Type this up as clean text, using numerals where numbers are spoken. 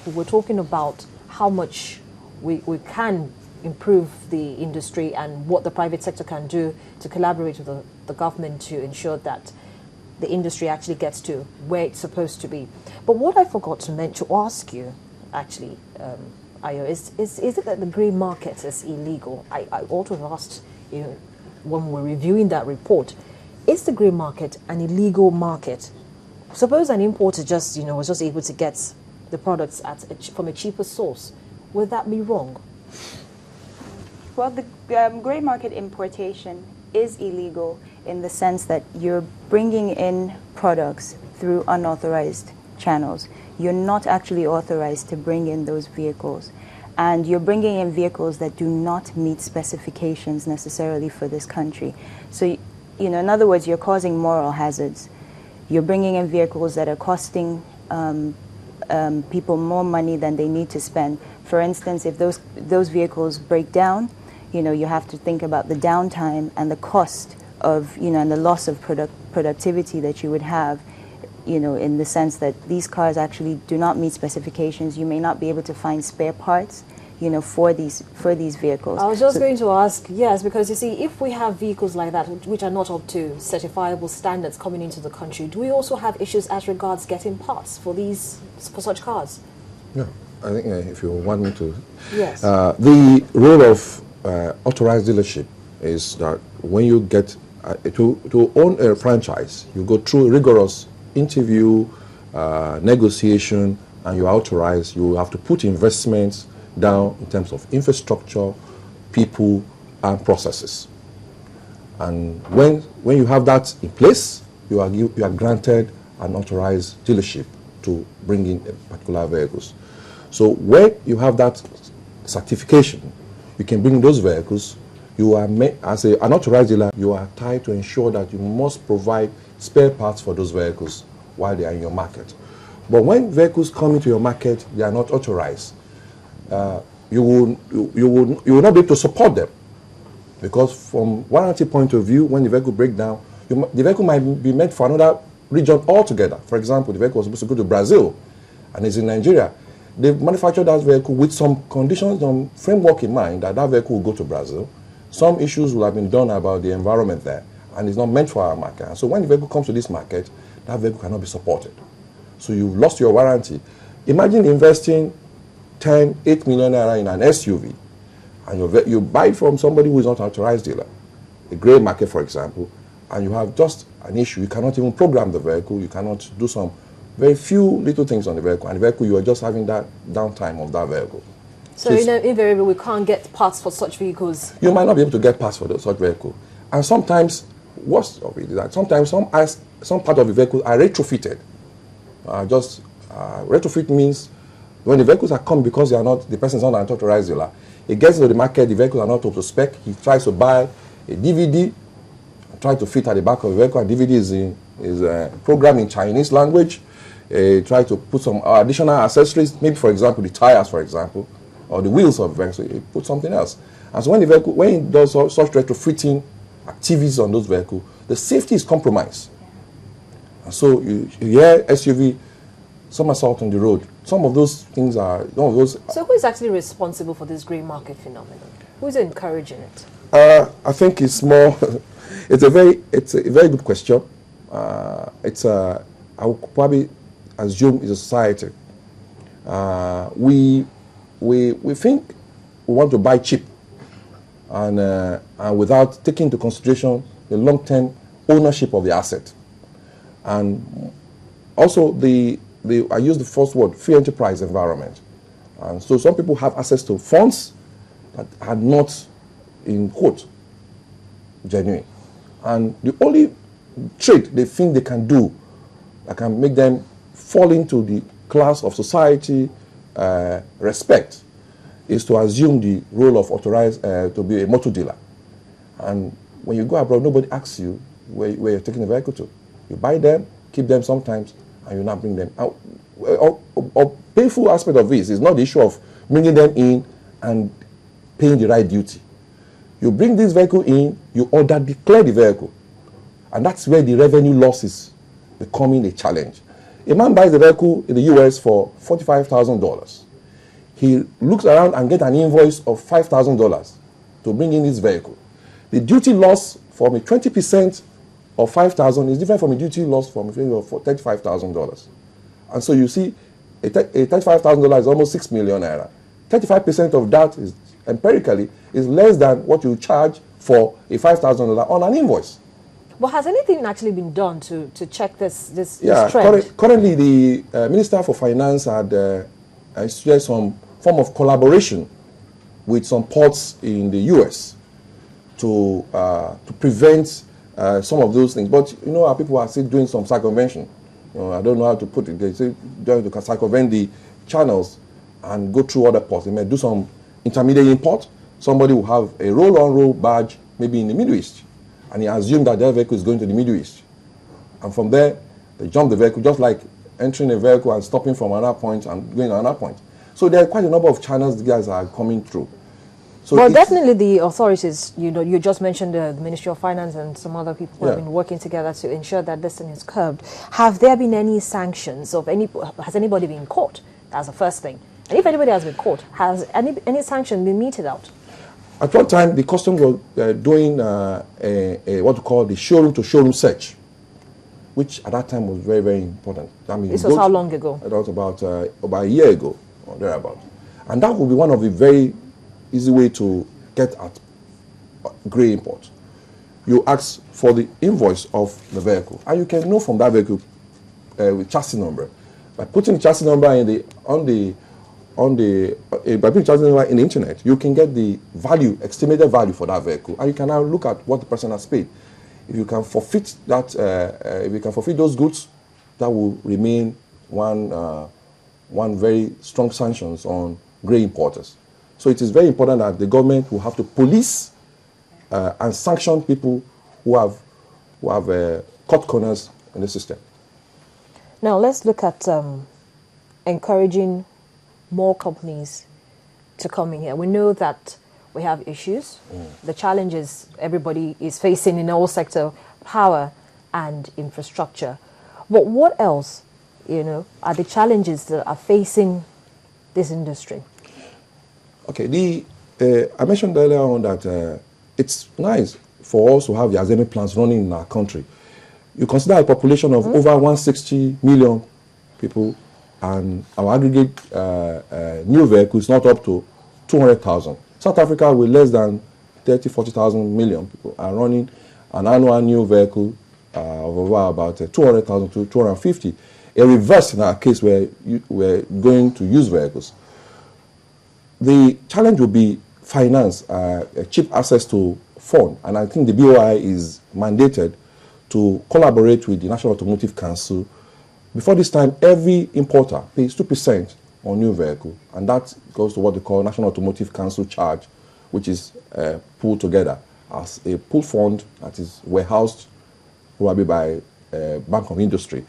We're talking about how much we can improve the industry and what the private sector can do to collaborate with the government to ensure that the industry actually gets to where it's supposed to be. But what I forgot to ask you, actually, Ayo, is it that the grey market is illegal? I also asked, when we're reviewing that report, is the grey market an illegal market? Suppose an importer just, was just able to get the products from a cheaper source. Would that be wrong? Well, the grey market importation is illegal in the sense that you're bringing in products through unauthorized channels. You're not actually authorized to bring in those vehicles. And you're bringing in vehicles that do not meet specifications necessarily for this country. So, in other words, you're causing moral hazards. You're bringing in vehicles that are costing people more money than they need to spend. For instance, if those vehicles break down, you have to think about the downtime and the cost of, and the loss of productivity that you would have, in the sense that these cars actually do not meet specifications. You may not be able to find spare parts, for these vehicles. I was just going to ask, yes, because you see, if we have vehicles like that which are not up to certifiable standards coming into the country, do we also have issues as regards getting parts for such cars? Yeah, I think if you want me to. Yes. The role of authorized dealership is that when you get to own a franchise, you go through a rigorous interview, negotiation, and you're authorized. You have to put investments down in terms of infrastructure, people, and processes. And when you have that in place, you are granted an authorized dealership to bring in particular vehicles. So when you have that certification, you can bring those vehicles. You are as an authorized dealer, you are tied to ensure that you must provide spare parts for those vehicles while they are in your market. But when vehicles come into your market, they are not authorized. You will not be able to support them, because from warranty point of view, when the vehicle breaks down, the vehicle might be meant for another region altogether. For example, the vehicle was supposed to go to Brazil and is in Nigeria. They've manufactured that vehicle with some conditions, some framework in mind that vehicle will go to Brazil. Some issues will have been done about the environment there, and it's not meant for our market. And so when the vehicle comes to this market, that vehicle cannot be supported. So you've lost your warranty. Imagine investing 8 million naira in an SUV, and you buy it from somebody who is not an authorized dealer, a grey market, for example, and you have just an issue. You cannot even program the vehicle. You cannot do some very few little things on the vehicle, and the vehicle, you are just having that downtime of that vehicle. So invariably, we can't get parts for such vehicles. You might not be able to get parts for such vehicle. And sometimes, worst of it is that sometimes some part of the vehicle are retrofitted. Retrofit means when the vehicles are come because the person is not an authorized dealer, he gets into the market, the vehicles are not up to spec, he tries to buy a DVD, try to fit at the back of the vehicle, and DVD is programmed in Chinese language. Try to put some additional accessories, maybe for example the tires, for example, or the wheels of the vehicle, so he put something else. And so when he does such retrofitting activities on those vehicles, the safety is compromised. And so you hear SUV somersault on the road. Some of those things are So who is actually responsible for this grey market phenomenon? Who is encouraging it? I think it's more. It's a very good question. I would probably assume it's a society. We think we want to buy cheap, and without taking into consideration the long-term ownership of the asset, and also I use the first word, free enterprise environment. And so some people have access to funds that are not, in quote, genuine. And the only trade they think they can do that can make them fall into the class of society respect is to assume the role of authorized to be a motor dealer. And when you go abroad, nobody asks you where you're taking the vehicle to. You buy them, keep them sometimes, and you not bring them out. A painful aspect of this is not the issue of bringing them in and paying the right duty. You bring this vehicle in, you declare the vehicle, and that's where the revenue loss is becoming a challenge. A man buys the vehicle in the US for $45,000. He looks around and gets an invoice of $5,000 to bring in his vehicle. The duty loss from a 20% of $5,000 is different from a duty loss from a $35,000. And so you see, a $35,000 is almost 6 million naira. 35% of that is empirically is less than what you charge for a $5,000 on an invoice. Well, has anything actually been done to check this Yeah, trend? currently the Minister for Finance had instituted some form of collaboration with some ports in the U.S. to prevent some of those things. But you know, our people are still doing some circumvention. I don't know how to put it. They say trying to circumvent the channels and go through other ports. They may do some intermediate import. Somebody will have a roll-on-roll badge, maybe in the Middle East, and he assumes that their vehicle is going to the Middle East. And from there, they jump the vehicle, just like entering a vehicle and stopping from another point and going to another point. So there are quite a number of channels the guys are coming through. So well, definitely the authorities, you just mentioned the Ministry of Finance and some other people have been working together to ensure that this thing is curbed. Have there been any sanctions of has anybody been caught? That's the first thing. And if anybody has been caught, has any sanction been meted out? At one time, the customs were doing what we call the showroom-to-showroom search, which at that time was very, very important. I mean, this was how long ago? It was about a year ago or thereabout. And that would be one of the very easy way to get at grey import. You ask for the invoice of the vehicle, and you can know from that vehicle with chassis number. By putting the chassis number by putting chassis number in the internet, you can get the value, estimated value for that vehicle, and you can now look at what the person has paid. If you can forfeit that, if you can forfeit those goods, that will remain one very strong sanctions on grey importers. So it is very important that the government will have to police and sanction people who have cut corners in the system. Now let's look at encouraging more companies to come in here. We know that we have issues, the challenges everybody is facing in all sector, power and infrastructure. But what else, are the challenges that are facing this industry? Okay, I mentioned earlier on that it's nice for us to have the assembly plants running in our country. You consider a population of over 160 million people, and our aggregate new vehicles not up to 200,000. South Africa, with less than 40,000 million people, are running an annual new vehicle of over about 200,000 to 250. A reverse in our case where we're going to use vehicles. The challenge will be finance, cheap access to fund, and I think the BOI is mandated to collaborate with the National Automotive Council. Before this time, every importer pays 2% on new vehicle, and that goes to what they call National Automotive Council charge, which is pulled together as a pool fund that is warehoused probably by Bank of Industry.